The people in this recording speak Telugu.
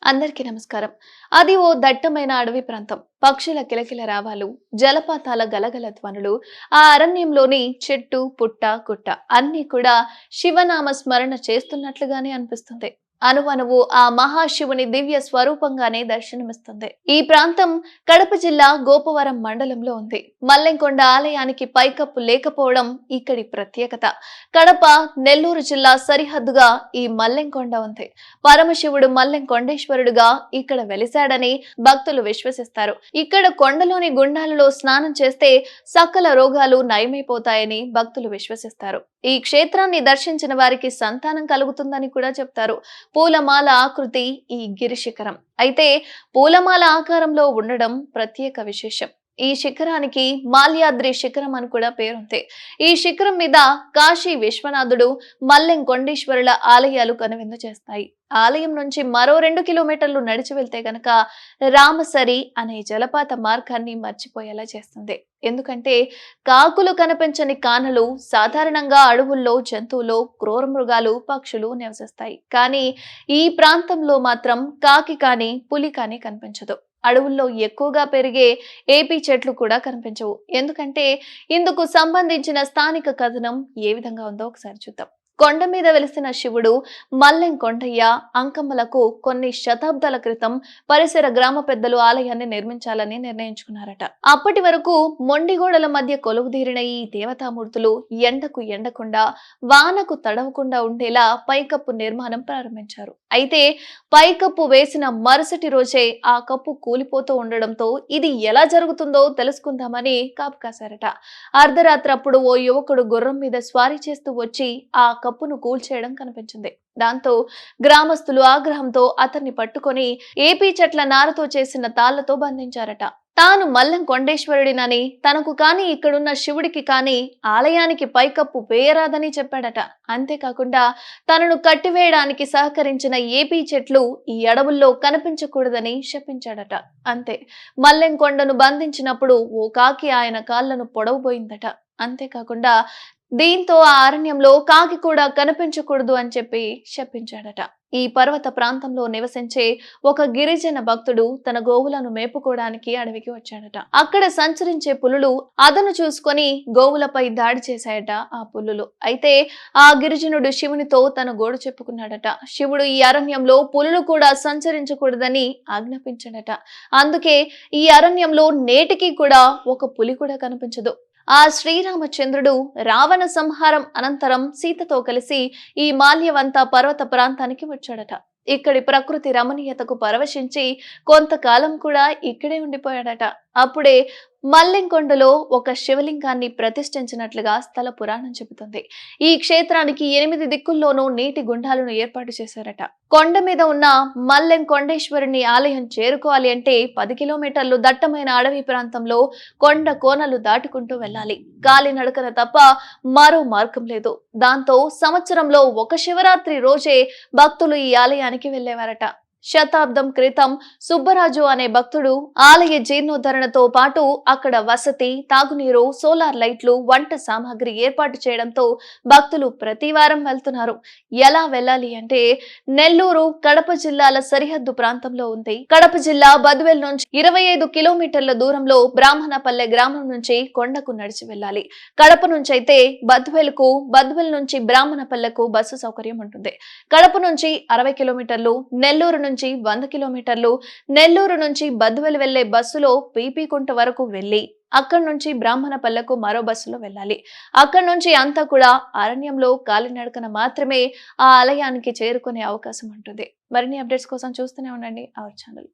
అందరికీ నమస్కారం. అది ఓ దట్టమైన అడవి ప్రాంతం. పక్షుల కిలకిల రావాలు, జలపాతాల గలగల ధ్వనులు, ఆ అరణ్యంలోని చెట్టు, పుట్ట, గుట్ట అన్నీ కూడా శివనామ స్మరణ చేస్తున్నట్లుగానే అనిపిస్తుంది. అనువనువు ఆ మహాశివుని దివ్య స్వరూపంగానే దర్శనమిస్తుంది. ఈ ప్రాంతం కడప జిల్లా గోపవరం మండలంలో ఉంది. మల్లెంకొండ ఆలయానికి పైకప్పు లేకపోవడం ఇక్కడి ప్రత్యేకత. కడప, నెల్లూరు జిల్లా సరిహద్దుగా ఈ మల్లెంకొండ ఉంది. పరమశివుడు మల్లెంకొండేశ్వరుడుగా ఇక్కడ వెలిశాడని భక్తులు విశ్వసిస్తారు. ఇక్కడ కొండలోని గుండాలలో స్నానం చేస్తే సకల రోగాలు నయమైపోతాయని భక్తులు విశ్వసిస్తారు. ఈ క్షేత్రాన్ని దర్శించిన వారికి సంతానం కలుగుతుందని కూడా చెప్తారు. పూలమాల ఆకృతి ఈ గిరి శిఖరం. అయితే పూలమాల ఆకారంలో ఉండడం ప్రత్యేక విశేషం. ఈ శిఖరానికి మాల్యాద్రి శిఖరం అని కూడా పేరుంది. ఈ శిఖరం మీద కాశీ విశ్వనాథుడు, మల్లెం కొండేశ్వరుల ఆలయాలు కనువిందు చేస్తాయి. ఆలయం నుంచి మరో 2 కిలోమీటర్లు నడిచి వెళ్తే గనక రామసరి అనే జలపాత మార్గాన్ని మర్చిపోయేలా చేస్తుంది. ఎందుకంటే కాకులు కనిపించని కానలు సాధారణంగా అడవుల్లో జంతువులు, క్రూర మృగాలు, పక్షులు నివసిస్తాయి. కానీ ఈ ప్రాంతంలో మాత్రం కాకి కానీ పులి కానీ కనిపించదు. అడవుల్లో ఎక్కువగా పెరిగే ఏపీ చెట్లు కూడా కనిపించవు. ఎందుకంటే ఇందుకు సంబంధించిన స్థానిక కథనం ఏ విధంగా ఉందో ఒకసారి చూద్దాం. కొండ మీద వెలిసిన శివుడు మల్లెం కొండయ్య అంకమ్మలకు కొన్ని శతాబ్దాల క్రితం పరిసర గ్రామ పెద్దలు ఆలయాన్ని నిర్మించాలని నిర్ణయించుకున్నారట. అప్పటి వరకు మొండిగోడల మధ్య కొలువుదీరిన ఈ దేవతామూర్తులు ఎండకు ఎండకుండా, వానకు తడవకుండా ఉండేలా పైకప్పు నిర్మాణం ప్రారంభించారు. అయితే పైకప్పు వేసిన మరుసటి రోజే ఆ కప్పు కూలిపోతూ ఉండడంతో ఇది ఎలా జరుగుతుందో తెలుసుకుందామని కాపు కాశారట. అర్ధరాత్రప్పుడు ఓ యువకుడు గుర్రం మీద స్వారీ చేస్తూ వచ్చి ఆ కప్పును కూల్చేయడం కనిపించింది. దాంతో గ్రామస్తులు ఆగ్రహంతో అతన్ని పట్టుకొని ఏపీ చెట్ల నారతో చేసిన తాళ్లతో బంధించారట. తాను మల్లెం కొండేశ్వరుడినని, తనకు కాని ఇక్కడున్న శివుడికి కాని ఆలయానికి పైకప్పు వేయరాదని చెప్పాడట. అంతేకాకుండా తనను కట్టివేయడానికి సహకరించిన ఏపీ చెట్లు ఈ అడవుల్లో కనిపించకూడదని శపించాడట. అంతే, మల్లెం కొండను బంధించినప్పుడు ఓ కాకి ఆయన కాళ్లను పొడవబోయిందట. అంతేకాకుండా దీంతో ఆ అరణ్యంలో కాకి కూడా కనిపించకూడదు అని చెప్పి శపించాడట. ఈ పర్వత ప్రాంతంలో నివసించే ఒక గిరిజన భక్తుడు తన గోవులను మేపుకోవడానికి అడవికి వచ్చాడట. అక్కడ సంచరించే పులులు అదను చూసుకొని గోవులపై దాడి చేశాయట ఆ పులులు. అయితే ఆ గిరిజనుడు శివునితో తన గోడు చెప్పుకున్నాడట. శివుడు ఈ అరణ్యంలో పులులు కూడా సంచరించకూడదని ఆజ్ఞాపించాడట. అందుకే ఈ అరణ్యంలో నేటికి కూడా ఒక పులి కూడా కనిపించదు. ఆ శ్రీరామచంద్రుడు రావణ సంహారం అనంతరం సీతతో కలిసి ఈ మాల్యవంత పర్వత ప్రాంతానికి వచ్చాడట. ఇక్కడి ప్రకృతి రమణీయతకు పరవశించి కొంతకాలం కూడా ఇక్కడే ఉండిపోయాడట. అప్పుడే మల్లెంకొండలో ఒక శివలింగాన్ని ప్రతిష్ఠించినట్లుగా స్థల పురాణం చెబుతుంది. ఈ క్షేత్రానికి 8 దిక్కుల్లోనూ నీటి గుండాలను ఏర్పాటు చేశారట. కొండ మీద ఉన్న మల్లెం కొండేశ్వరుని ఆలయం చేరుకోవాలి అంటే 10 కిలోమీటర్లు దట్టమైన అడవి ప్రాంతంలో కొండ కోనలు దాటుకుంటూ వెళ్ళాలి. గాలి నడకన తప్ప మరో మార్గం లేదు. దాంతో సంవత్సరంలో ఒక శివరాత్రి రోజే భక్తులు ఈ ఆలయానికి వెళ్లేవారట. శతాబ్దం క్రితం సుబ్బరాజు అనే భక్తుడు ఆలయ జీర్ణోద్ధరణతో పాటు అక్కడ వసతి, తాగునీరు, సోలార్ లైట్లు, వంట సామాగ్రి ఏర్పాటు చేయడంతో భక్తులు ప్రతి వారం వెళ్తున్నారు. ఎలా వెళ్ళాలి అంటే నెల్లూరు, కడప జిల్లాల సరిహద్దు ప్రాంతంలో ఉంది. కడప జిల్లా బద్వేల్ నుంచి 25 కిలోమీటర్ల దూరంలో బ్రాహ్మణపల్లె గ్రామం నుంచి కొండకు నడిచి వెళ్ళాలి. కడప నుంచి అయితే బద్వేల్కు, బద్వేల్ నుంచి బ్రాహ్మణపల్లెకు బస్సు సౌకర్యం ఉంటుంది. కడప నుంచి 60 కిలోమీటర్లు, నెల్లూరు నుంచి 100 కిలోమీటర్లు, నెల్లూరు నుంచి బద్వేల్ వెళ్లే బస్సులో పీపీకుంట వరకు వెళ్లి అక్కడి నుంచి బ్రాహ్మణపల్లెకు మరో బస్సులో వెళ్ళాలి. అక్కడి నుంచి అంతా కూడా అరణ్యంలో కాలినడకన మాత్రమే ఆ ఆలయానికి చేరుకునే అవకాశం ఉంటుంది. మరిన్ని అప్డేట్స్ కోసం చూస్తూనే ఉండండి అవర్ ఛానల్.